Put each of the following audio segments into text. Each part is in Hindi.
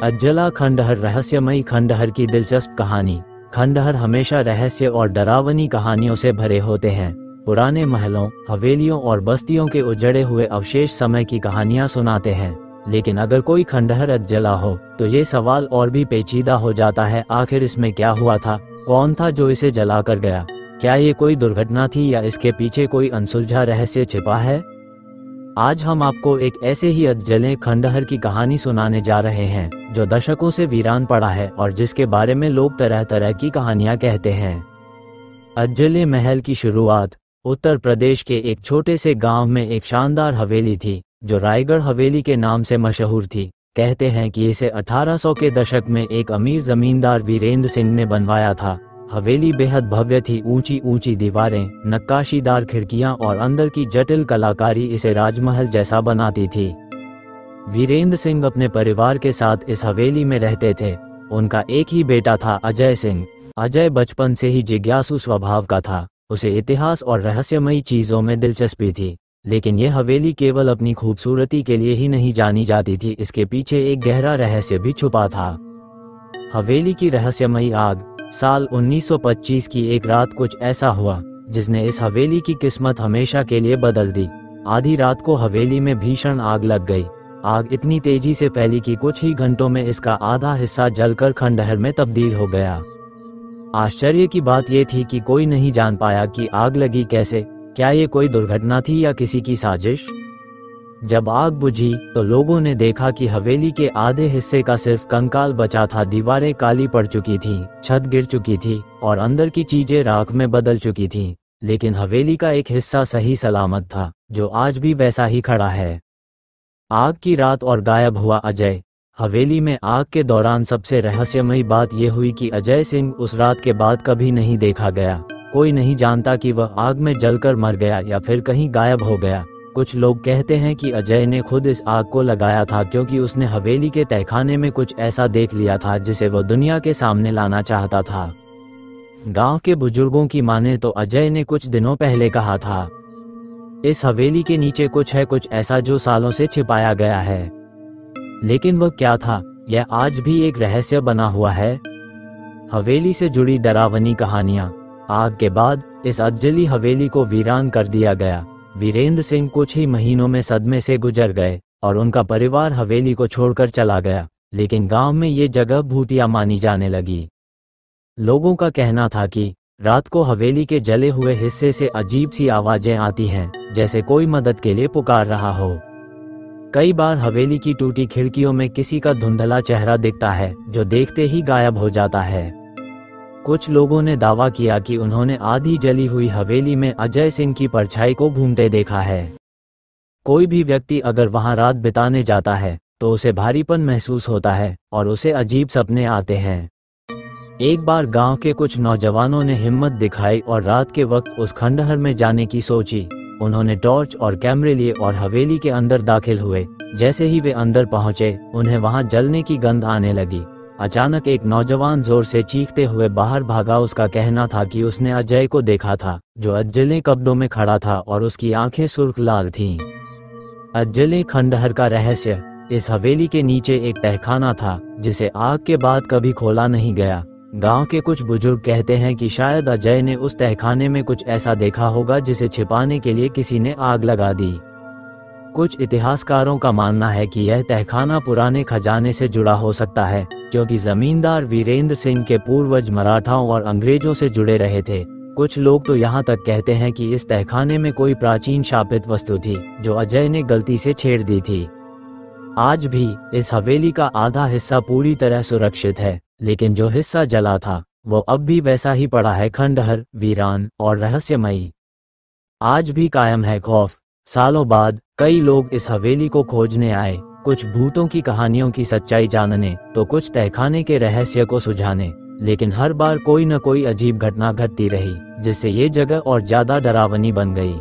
अज्जला खंडहर रहस्यमयी खंडहर की दिलचस्प कहानी। खंडहर हमेशा रहस्य और डरावनी कहानियों से भरे होते हैं। पुराने महलों, हवेलियों और बस्तियों के उजड़े हुए अवशेष समय की कहानियां सुनाते हैं। लेकिन अगर कोई खंडहर अज्जला हो तो ये सवाल और भी पेचीदा हो जाता है। आखिर इसमें क्या हुआ था? कौन था जो इसे जलाकर गया? क्या ये कोई दुर्घटना थी या इसके पीछे कोई अनसुलझा रहस्य छिपा है? आज हम आपको एक ऐसे ही अज्जले खंडहर की कहानी सुनाने जा रहे हैं जो दशकों से वीरान पड़ा है और जिसके बारे में लोग तरह तरह की कहानियां कहते हैं। अज्जले महल की शुरुआत उत्तर प्रदेश के एक छोटे से गांव में एक शानदार हवेली थी जो रायगढ़ हवेली के नाम से मशहूर थी। कहते हैं कि इसे 1800 के दशक में एक अमीर जमींदार वीरेंद्र सिंह ने बनवाया था। हवेली बेहद भव्य थी। ऊंची ऊंची दीवारें, नक्काशीदार खिड़कियां और अंदर की जटिल कलाकारी इसे राजमहल जैसा बनाती थी। वीरेंद्र सिंह अपने परिवार के साथ इस हवेली में रहते थे। उनका एक ही बेटा था, अजय सिंह। अजय बचपन से ही जिज्ञासु स्वभाव का था। उसे इतिहास और रहस्यमयी चीजों में दिलचस्पी थी। लेकिन यह हवेली केवल अपनी खूबसूरती के लिए ही नहीं जानी जाती थी, इसके पीछे एक गहरा रहस्य भी छुपा था। हवेली की रहस्यमयी आग। साल 1925 की एक रात कुछ ऐसा हुआ जिसने इस हवेली की किस्मत हमेशा के लिए बदल दी। आधी रात को हवेली में भीषण आग लग गई। आग इतनी तेजी से फैली कि कुछ ही घंटों में इसका आधा हिस्सा जलकर खंडहर में तब्दील हो गया। आश्चर्य की बात यह थी कि कोई नहीं जान पाया कि आग लगी कैसे। क्या ये कोई दुर्घटना थी या किसी की साजिश? जब आग बुझी तो लोगों ने देखा कि हवेली के आधे हिस्से का सिर्फ कंकाल बचा था। दीवारें काली पड़ चुकी थीं, छत गिर चुकी थी और अंदर की चीजें राख में बदल चुकी थीं। लेकिन हवेली का एक हिस्सा सही सलामत था, जो आज भी वैसा ही खड़ा है। आग की रात और गायब हुआ अजय। हवेली में आग के दौरान सबसे रहस्यमयी बात यह हुई कि अजय सिंह उस रात के बाद कभी नहीं देखा गया। कोई नहीं जानता कि वह आग में जलकर मर गया या फिर कहीं गायब हो गया। कुछ लोग कहते हैं कि अजय ने खुद इस आग को लगाया था क्योंकि उसने हवेली के तहखाने में कुछ ऐसा देख लिया था जिसे वह दुनिया के सामने लाना चाहता था। गांव के बुजुर्गों की माने तो अजय ने कुछ दिनों पहले कहा था, इस हवेली के नीचे कुछ है, कुछ ऐसा जो सालों से छिपाया गया है। लेकिन वह क्या था, यह आज भी एक रहस्य बना हुआ है। हवेली से जुड़ी डरावनी कहानियां। आग के बाद इस अज्जली हवेली को वीरान कर दिया गया। वीरेंद्र सिंह कुछ ही महीनों में सदमे से गुजर गए और उनका परिवार हवेली को छोड़कर चला गया। लेकिन गांव में ये जगह भूतिया मानी जाने लगी। लोगों का कहना था कि रात को हवेली के जले हुए हिस्से से अजीब सी आवाजें आती हैं, जैसे कोई मदद के लिए पुकार रहा हो। कई बार हवेली की टूटी खिड़कियों में किसी का धुंधला चेहरा दिखता है जो देखते ही गायब हो जाता है। कुछ लोगों ने दावा किया कि उन्होंने आधी जली हुई हवेली में अजय सिंह की परछाई को घूमते देखा है। कोई भी व्यक्ति अगर वहां रात बिताने जाता है तो उसे भारीपन महसूस होता है और उसे अजीब सपने आते हैं। एक बार गांव के कुछ नौजवानों ने हिम्मत दिखाई और रात के वक्त उस खंडहर में जाने की सोची। उन्होंने टॉर्च और कैमरे लिए और हवेली के अंदर दाखिल हुए। जैसे ही वे अंदर पहुंचे, उन्हें वहां जलने की गंध आने लगी। अचानक एक नौजवान जोर से चीखते हुए बाहर भागा। उसका कहना था कि उसने अजय को देखा था, जो अज्जले कपड़ों में खड़ा था और उसकी आंखें सुर्ख लाल थीं। अज्जले खंडहर का रहस्य। इस हवेली के नीचे एक तहखाना था जिसे आग के बाद कभी खोला नहीं गया। गांव के कुछ बुजुर्ग कहते हैं कि शायद अजय ने उस तहखाने में कुछ ऐसा देखा होगा जिसे छिपाने के लिए किसी ने आग लगा दी। कुछ इतिहासकारों का मानना है कि यह तहखाना पुराने खजाने से जुड़ा हो सकता है, क्योंकि जमींदार वीरेंद्र सिंह के पूर्वज मराठाओं और अंग्रेजों से जुड़े रहे थे। कुछ लोग तो यहाँ तक कहते हैं कि इस तहखाने में कोई प्राचीन शापित वस्तु थी जो अजय ने गलती से छेड़ दी थी। आज भी इस हवेली का आधा हिस्सा पूरी तरह सुरक्षित है, लेकिन जो हिस्सा जला था वो अब भी वैसा ही पड़ा है, खंडहर, वीरान और रहस्यमयी। आज भी कायम है खौफ। सालों बाद कई लोग इस हवेली को खोजने आए, कुछ भूतों की कहानियों की सच्चाई जानने तो कुछ तहखाने के रहस्य को सुझाने। लेकिन हर बार कोई न कोई अजीब घटना घटती रही जिससे ये जगह और ज्यादा डरावनी बन गई।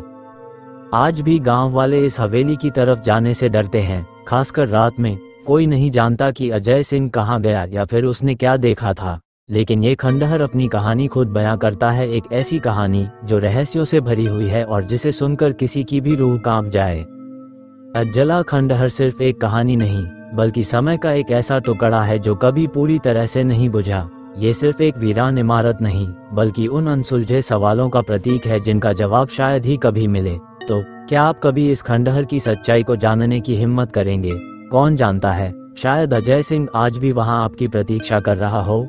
आज भी गांव वाले इस हवेली की तरफ जाने से डरते हैं, खासकर रात में। कोई नहीं जानता कि अजय सिंह कहाँ गया या फिर उसने क्या देखा था। लेकिन ये खंडहर अपनी कहानी खुद बयां करता है, एक ऐसी कहानी जो रहस्यों से भरी हुई है और जिसे सुनकर किसी की भी रूह कांप जाए। अज्जला खंडहर सिर्फ एक कहानी नहीं, बल्कि समय का एक ऐसा टुकड़ा है जो कभी पूरी तरह से नहीं बुझा। ये सिर्फ एक वीरान इमारत नहीं, बल्कि उन अनसुलझे सवालों का प्रतीक है जिनका जवाब शायद ही कभी मिले। तो क्या आप कभी इस खंडहर की सच्चाई को जानने की हिम्मत करेंगे? कौन जानता है, शायद अजय सिंह आज भी वहां आपकी प्रतीक्षा कर रहा हो।